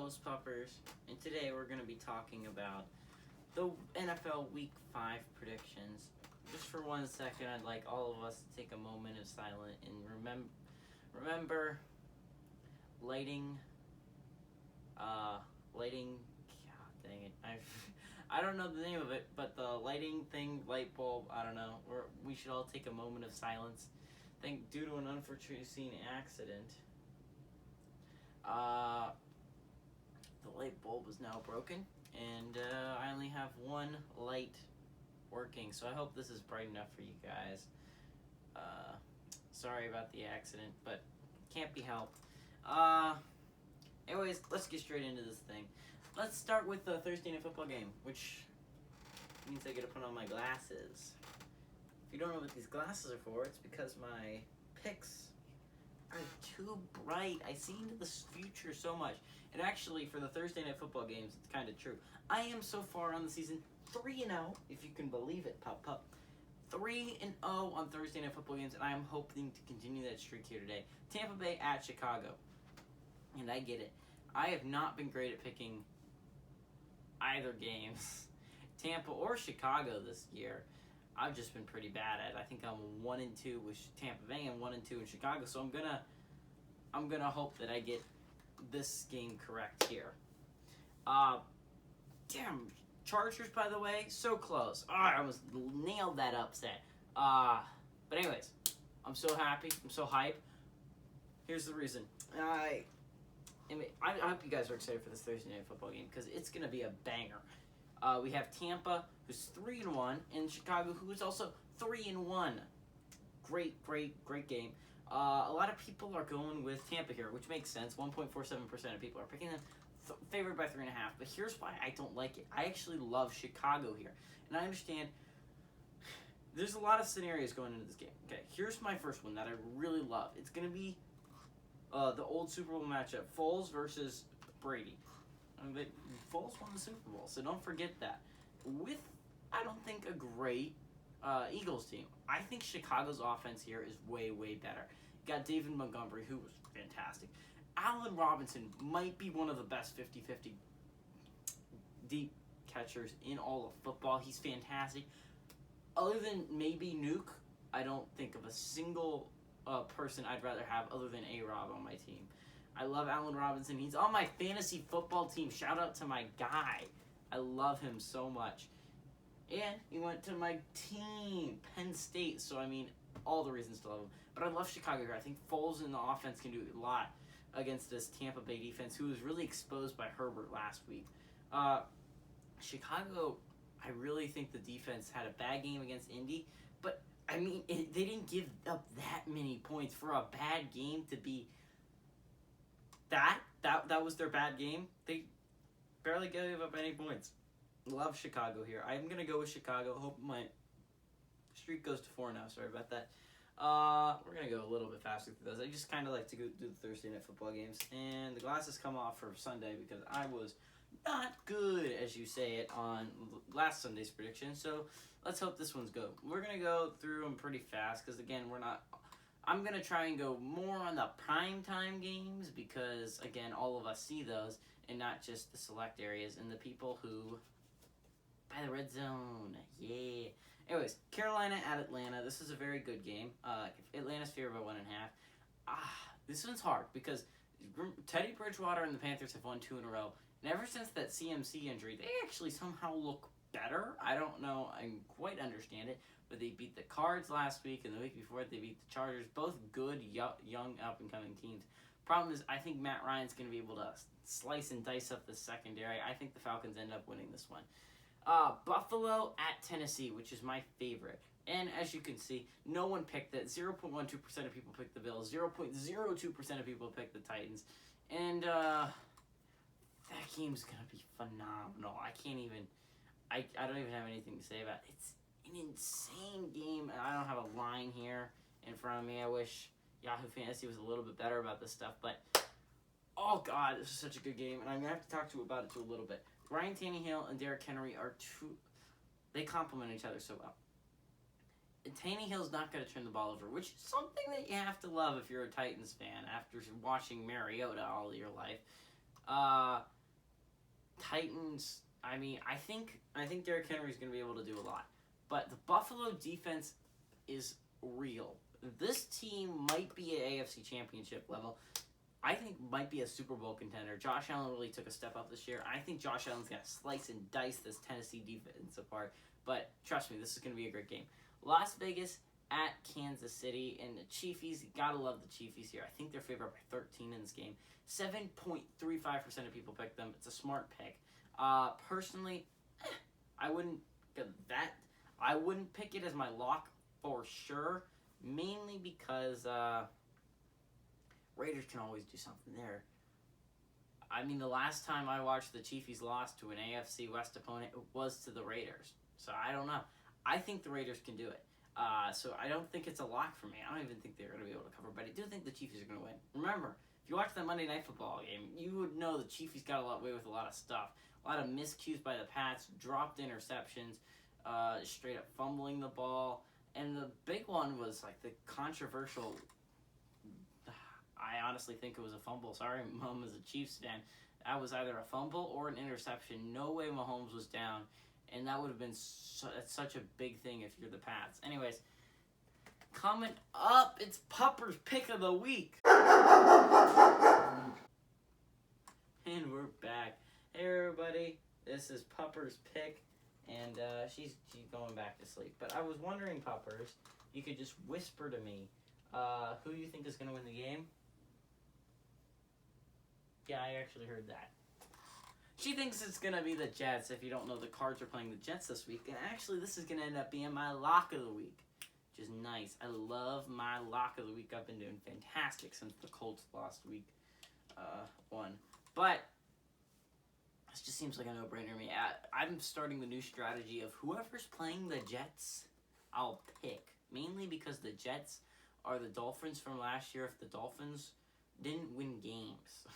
host, Puppers, and today we're going to be talking about the NFL Week 5 predictions. Just for 1 second, I'd like all of us to take a moment of silence and remember lighting, God dang it, I don't know the name of it, but the lighting thing, light bulb, I don't know, we should all take a moment of silence. I think due to an unforeseen accident, the light bulb is now broken, and I only have one light working, so I hope this is bright enough for you guys. Sorry about the accident, but can't be helped. Anyways, let's get straight into this thing. Let's start with the Thursday Night Football game, which means I gotta put on my glasses. If you don't know what these glasses are for, it's because my picks are too bright. I see into the future so much. And actually, for the Thursday Night Football games, it's kind of true. I am so far on the season 3-0, if you can believe it, pup. 3-0 on Thursday Night Football games, and I am hoping to continue that streak here today. Tampa Bay at Chicago. And I get it. I have not been great at picking either games, Tampa or Chicago this year. I've just been pretty bad at it. I think I'm 1-2 with Tampa Bay and 1-2 in Chicago. So I'm gonna hope that I get this game correct here. Damn, Chargers, by the way, so close. I almost nailed that upset. But anyways, I'm so happy. I'm so hyped. Here's the reason. I hope you guys are excited for this Thursday Night Football game because it's gonna be a banger. We have Tampa, who's 3-1, and Chicago, who is also 3-1. Great game. A lot of people are going with Tampa here, which makes sense. 1.47% of people are picking them, favored by 3.5. But here's why I don't like it. I actually love Chicago here, and I understand there's a lot of scenarios going into this game. Okay, here's my first one that I really love. It's gonna be the old Super Bowl matchup: Foles versus Brady. Foles won the Super Bowl, so don't forget that. With, I don't think, a great Eagles team. I think Chicago's offense here is way better. You got David Montgomery, who was fantastic. Allen Robinson might be one of the best 50-50 deep catchers in all of football. He's fantastic. Other than maybe Nuke, I don't think of a single person I'd rather have other than A-Rob on my team. I love Allen Robinson. He's on my fantasy football team. Shout out to my guy. I love him so much. And he went to my team, Penn State. So, I mean, all the reasons to love him. But I love Chicago here. I think Foles in the offense can do a lot against this Tampa Bay defense, who was really exposed by Herbert last week. Chicago, I really think the defense had a bad game against Indy. But, I mean, they didn't give up that many points for a bad game to be... That was their bad game. They barely gave up any points. Love Chicago here. I'm going to go with Chicago. Hope my streak goes to 4 now. Sorry about that. We're going to go a little bit faster through those. I just kind of like to go do the Thursday Night Football games. And the glasses come off for Sunday because I was not good, as you say it, on last Sunday's prediction. So let's hope this one's good. We're going to go through them pretty fast because, again, I'm going to try and go more on the primetime games because, again, all of us see those and not just the select areas and the people who buy the red zone. Yeah. Anyways, Carolina at Atlanta. This is a very good game. Atlanta's favored by 1.5. This one's hard because Teddy Bridgewater and the Panthers have won 2 in a row. And ever since that CMC injury, they actually somehow look better. I don't know. I quite understand it. But they beat the Cards last week, and the week before they beat the Chargers. Both good, young, up-and-coming teams. Problem is, I think Matt Ryan's going to be able to slice and dice up the secondary. I think the Falcons end up winning this one. Buffalo at Tennessee, which is my favorite. And as you can see, no one picked that. 0.12% of people picked the Bills. 0.02% of people picked the Titans. And that game's going to be phenomenal. I don't even have anything to say about it. It's an insane game, and I don't have a line here in front of me. I wish Yahoo Fantasy was a little bit better about this stuff, but oh god, this is such a good game, and I'm going to have to talk to you about it too a little bit. Ryan Tannehill and Derrick Henry they complement each other so well. And Tannehill's not going to turn the ball over, which is something that you have to love if you're a Titans fan after watching Mariota all your life. Titans, I mean, I think Derrick Henry's going to be able to do a lot. But the Buffalo defense is real. This team might be an AFC Championship level. I think might be a Super Bowl contender. Josh Allen really took a step up this year. I think Josh Allen's going to slice and dice this Tennessee defense apart. But trust me, this is going to be a great game. Las Vegas at Kansas City. And the Chiefs, you got to love the Chiefs here. I think they're favored by 13 in this game. 7.35% of people pick them. It's a smart pick. Personally, I wouldn't pick it as my lock for sure. Mainly because Raiders can always do something there. I mean, the last time I watched the Chiefs lost to an AFC West opponent, it was to the Raiders. So I don't know. I think the Raiders can do it. So I don't think it's a lock for me. I don't even think they're going to be able to cover. But I do think the Chiefs are going to win. Remember, if you watch that Monday Night Football game, you would know the Chiefs got away with a lot of stuff. A lot of miscues by the Pats, dropped interceptions, straight up fumbling the ball. And the big one was like the controversial, I honestly think it was a fumble. Sorry, Mom is a Chiefs fan. That was either a fumble or an interception. No way Mahomes was down. And that would have been such a big thing if you're the Pats. Anyways, coming up, it's Pupper's Pick of the Week. And we're back. Hey, everybody. This is Pupper's Pick. And she's going back to sleep. But I was wondering, Puppers, you could just whisper to me who you think is going to win the game. Yeah, I actually heard that. She thinks it's going to be the Jets. If you don't know, the Cards are playing the Jets this week. And actually, this is going to end up being my lock of the week, which is nice. I love my lock of the week. I've been doing fantastic since the Colts lost week one. But this just seems like a no-brainer to me. I'm starting the new strategy of whoever's playing the Jets, I'll pick. Mainly because the Jets are the Dolphins from last year. If the Dolphins didn't win games,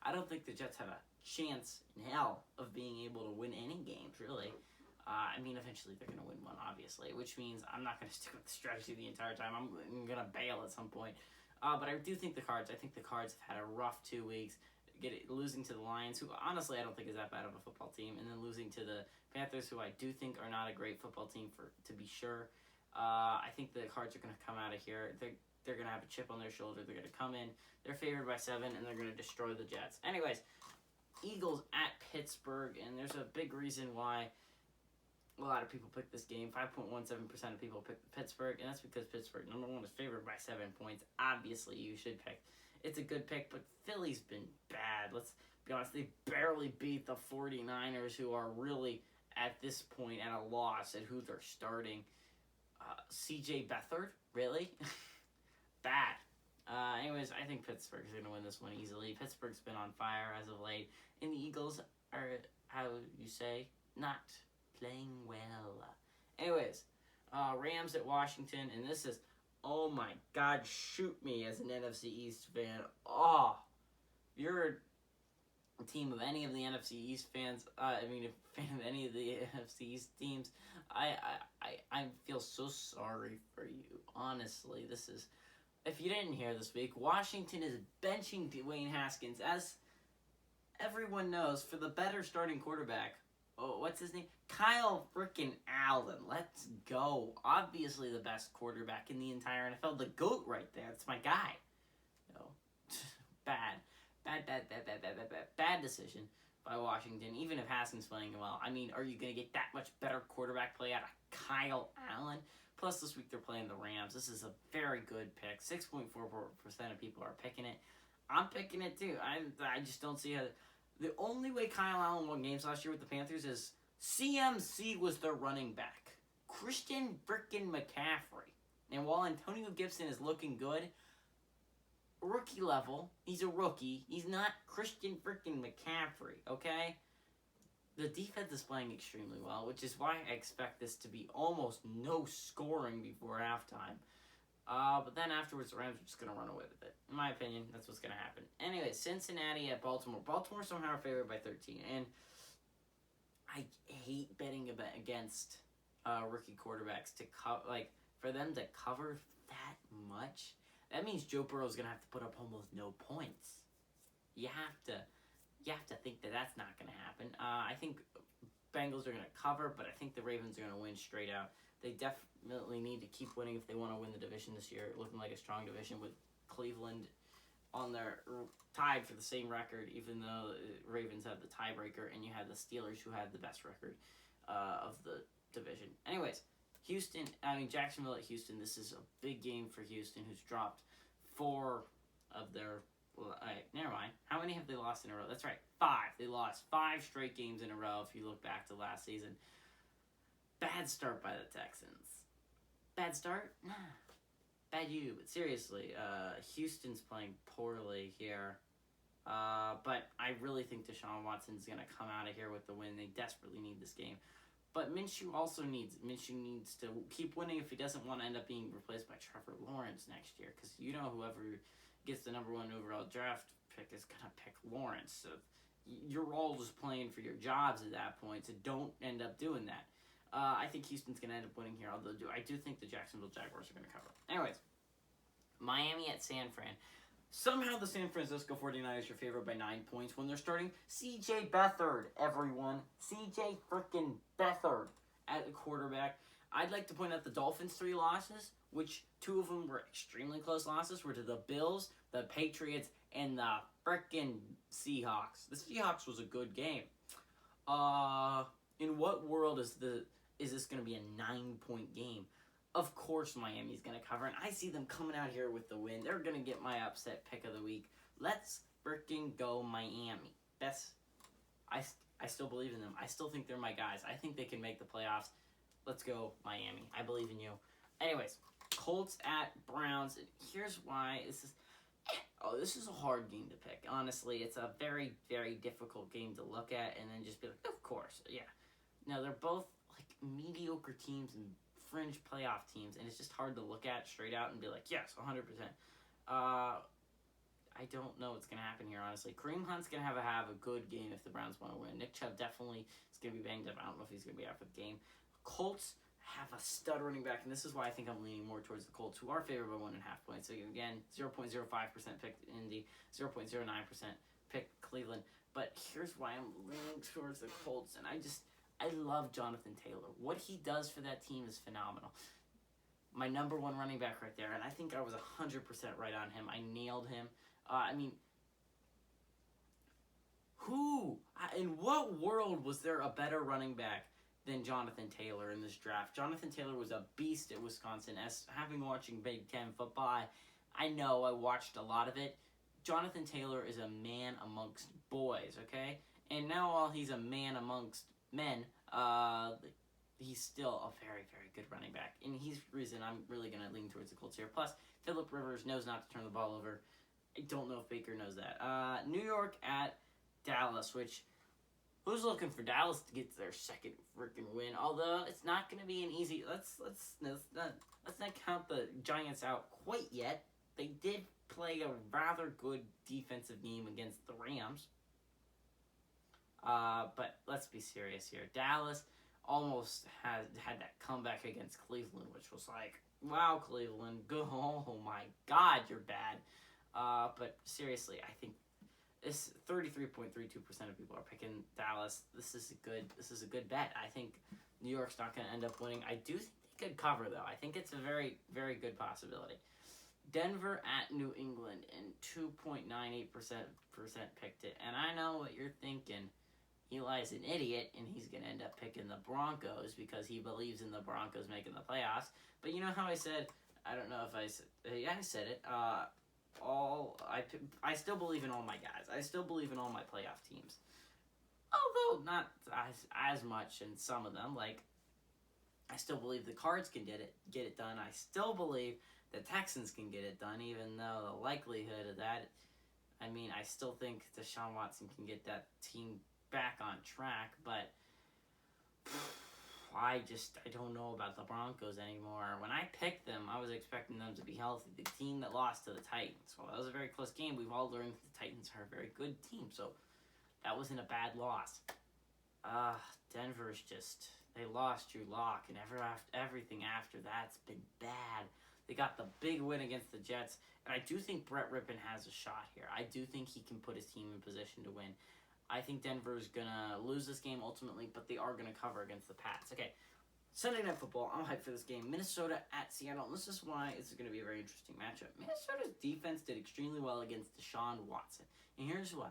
I don't think the Jets have a chance in hell of being able to win any games, really. I mean, eventually they're going to win one, obviously, which means I'm not going to stick with the strategy the entire time. I'm going to bail at some point. But I do think the Cards have had a rough 2 weeks. Losing to the Lions, who honestly I don't think is that bad of a football team, and then losing to the Panthers, who I do think are not a great football team to be sure. I think the Cards are going to come out of here. They're going to have a chip on their shoulder. They're going to come in. They're favored by 7, and they're going to destroy the Jets. Anyways, Eagles at Pittsburgh, and there's a big reason why a lot of people pick this game. 5.17% of people pick Pittsburgh, and that's because Pittsburgh, number 1, is favored by 7 points. Obviously, you should pick. It's a good pick, but Philly's been bad. Let's be honest, they barely beat the 49ers, who are really, at this point, at a loss at who they're starting. CJ Beathard? Really? Bad. Anyways, I think Pittsburgh's going to win this one easily. Pittsburgh's been on fire as of late, and the Eagles are, how you say, not playing well. Anyways, Rams at Washington, and this is, oh my God, shoot me as an NFC East fan. Oh, if you're a team of any of the NFC East fans, a fan of any of the NFC East teams, I feel so sorry for you. Honestly, this is, if you didn't hear this week, Washington is benching Dwayne Haskins, as everyone knows, for the better starting quarterback. Oh, what's his name? Kyle frickin' Allen. Let's go. Obviously the best quarterback in the entire NFL. The GOAT right there. It's my guy. No. Bad decision by Washington, even if Haskins playing well. I mean, are you going to get that much better quarterback play out of Kyle Allen? Plus, this week they're playing the Rams. This is a very good pick. 6.44% of people are picking it. I'm picking it too. I just don't see how... The only way Kyle Allen won games last year with the Panthers is CMC was their running back. Christian frickin' McCaffrey. And while Antonio Gibson is looking good, rookie level, he's a rookie. He's not Christian frickin' McCaffrey, okay? The defense is playing extremely well, which is why I expect this to be almost no scoring before halftime. But then afterwards, the Rams are just going to run away with it. In my opinion, that's what's going to happen. Anyway, Cincinnati at Baltimore. Baltimore somehow are favored by 13. And I hate betting against rookie quarterbacks for them to cover that much. That means Joe Burrow's going to have to put up almost no points. You have to you have to think that that's not going to happen. I think Bengals are going to cover, but I think the Ravens are going to win straight out. They definitely need to keep winning if they want to win the division this year. Looking like a strong division with Cleveland on their tied for the same record, even though Ravens have the tiebreaker and you have the Steelers who have the best record of the division. Anyways, Jacksonville at Houston. This is a big game for Houston, who's dropped 4 of their. Well, never mind. How many have they lost in a row? That's right, 5. They lost 5 straight games in a row. If you look back to last season, bad start by the Texans. Bad start? Bad you. But seriously, Houston's playing poorly here. But I really think Deshaun Watson's going to come out of here with the win. They desperately need this game. But Minshew needs to keep winning if he doesn't want to end up being replaced by Trevor Lawrence next year. Because whoever gets the number 1 overall draft pick is going to pick Lawrence. So you're all just playing for your jobs at that point. So don't end up doing that. I think Houston's going to end up winning here. Although I do think the Jacksonville Jaguars are going to cover. Anyways, Miami at San Fran. Somehow the San Francisco 49ers are favored by 9 points when they're starting C.J. Beathard, everyone. C.J. freaking Beathard at the quarterback. I'd like to point out the Dolphins' 3 losses, which 2 of them were extremely close losses, were to the Bills, the Patriots, and the freaking Seahawks. The Seahawks was a good game. In what world is this going to be a 9-point game? Of course Miami's going to cover, and I see them coming out here with the win. They're going to get my upset pick of the week. Let's freaking go Miami. I still believe in them. I still think they're my guys. I think they can make the playoffs. Let's go Miami. I believe in you. Anyways, Colts at Browns. Here's why this is a hard game to pick. Honestly, it's a very, very difficult game to look at and then just be like, of course, yeah. No, they're both like mediocre teams and fringe playoff teams, and it's just hard to look at straight out and be like, yes, 100%. I don't know what's going to happen here, honestly. Kareem Hunt's going to have a good game if the Browns want to win. Nick Chubb definitely is going to be banged up. I don't know if he's going to be out for the game. Colts have a stud running back, and this is why I think I'm leaning more towards the Colts, who are favored by 1.5 points. So again, 0.05% picked Indy, 0.09% picked Cleveland. But here's why I'm leaning towards the Colts, and I love Jonathan Taylor. What he does for that team is phenomenal. My number 1 running back right there, and I think I was 100% right on him. I nailed him. In what world was there a better running back than Jonathan Taylor in this draft? Jonathan Taylor was a beast at Wisconsin. As having watching Big Ten football, I know I watched a lot of it. Jonathan Taylor is a man amongst boys, okay? And now while he's a man amongst men, he's still a very, very good running back. And he's the reason I'm really going to lean towards the Colts here. Plus, Phillip Rivers knows not to turn the ball over. I don't know if Baker knows that. New York at Dallas, which, who's looking for Dallas to get their second freaking win? Although it's not going to be an easy. Let's not count the Giants out quite yet. They did play a rather good defensive game against the Rams. But let's be serious here. Dallas almost had that comeback against Cleveland, which was like, wow, Cleveland, go home. Oh my God, you're bad. But seriously, I think this 33.32% of people are picking Dallas. This is a good bet. I think New York's not going to end up winning. I do think they could cover, though. I think it's a very, very good possibility. Denver at New England, and 2.98% picked it. And I know what you're thinking. Eli's an idiot, and he's going to end up picking the Broncos because he believes in the Broncos making the playoffs. But you know how I said, I don't know if I said, yeah, I said it, I still believe in all my guys. I still believe in all my playoff teams. Although not as much in some of them. Like, I still believe the Cards can get it done. I still believe the Texans can get it done, even though the likelihood of that, I still think Deshaun Watson can get that team back on track, but I don't know about the Broncos anymore. When I picked them, I was expecting them to be healthy. The team that lost to the Titans, well, that was a very close game. We've all learned that the Titans are a very good team, so that wasn't a bad loss. Denver's they lost Drew Lock, and everything after that's been bad. They got the big win against the Jets, and I do think Brett Rippon has a shot here. I do think he can put his team in position to win. I think Denver is going to lose this game ultimately, but they are going to cover against the Pats. Okay, Sunday Night Football, I'm hyped for this game. Minnesota at Seattle, and this is why it's going to be a very interesting matchup. Minnesota's defense did extremely well against Deshaun Watson, and here's why.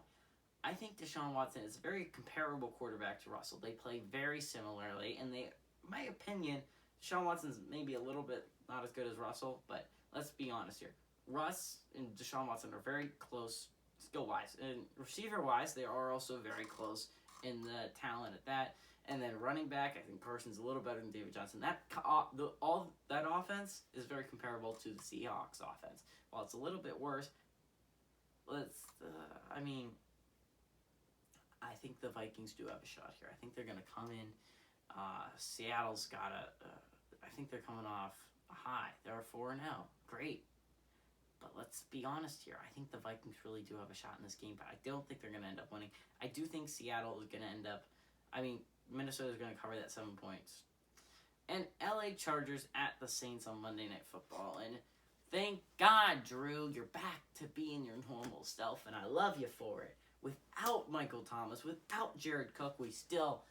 I think Deshaun Watson is a very comparable quarterback to Russell. They play very similarly, and in my opinion, Deshaun Watson's maybe a little bit not as good as Russell, but let's be honest here. Russ and Deshaun Watson are very close skill-wise. And receiver-wise, they are also very close in the talent at that. And then running back, I think Carson's a little better than David Johnson. That offense is very comparable to the Seahawks offense. While it's a little bit worse, I think the Vikings do have a shot here. I think they're going to come in. Seattle's got I think they're coming off a high. They're 4-0. Great. But let's be honest here. I think the Vikings really do have a shot in this game, but I don't think they're going to end up winning. I do think Seattle is going to end up... Minnesota's going to cover that 7 points. And LA Chargers at the Saints on Monday Night Football. And thank God, Drew, you're back to being your normal self, and I love you for it. Without Michael Thomas, without Jared Cook, we still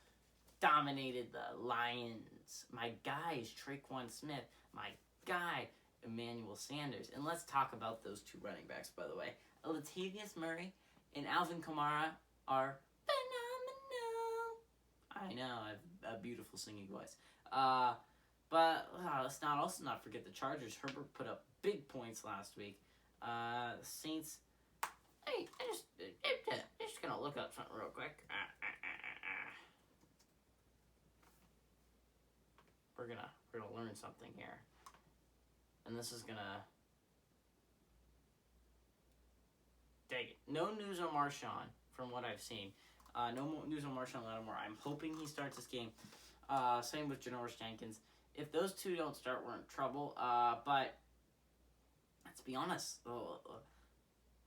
dominated the Lions. My guy is Traquan Smith. My guy, Emmanuel Sanders. And let's talk about those two running backs, by the way. Latavius Murray and Alvin Kamara are phenomenal. I know, I have a beautiful singing voice. But let's also not forget the Chargers. Herbert put up big points last week. The Saints... Hey, I'm just going to look up something real quick. We're gonna learn something here. And this is gonna... Dang it. No news on Marshawn, from what I've seen. No news on Marshawn Lattimore. I'm hoping he starts this game. Same with Janoris Jenkins. If those two don't start, we're in trouble. But let's be honest.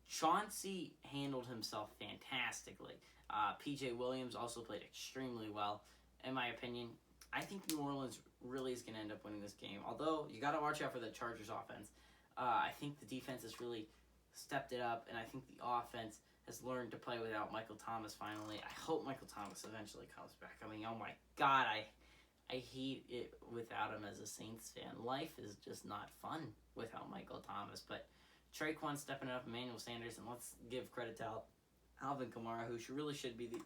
Chauncey handled himself fantastically. P.J. Williams also played extremely well, in my opinion. I think New Orleans really is going to end up winning this game. Although, you got to watch out for the Chargers offense. I think the defense has really stepped it up, and I think the offense has learned to play without Michael Thomas finally. I hope Michael Thomas eventually comes back. Oh my God, I hate it without him as a Saints fan. Life is just not fun without Michael Thomas, but Traquan stepping up, Emmanuel Sanders, and let's give credit to Alvin Kamara, who really should be the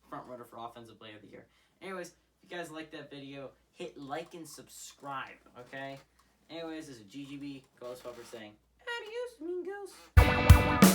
front runner for Offensive Player of the Year. Anyways, if you guys like that video, hit like and subscribe, okay? Anyways, this is GGB Ghost Pupper saying, adios, amigos.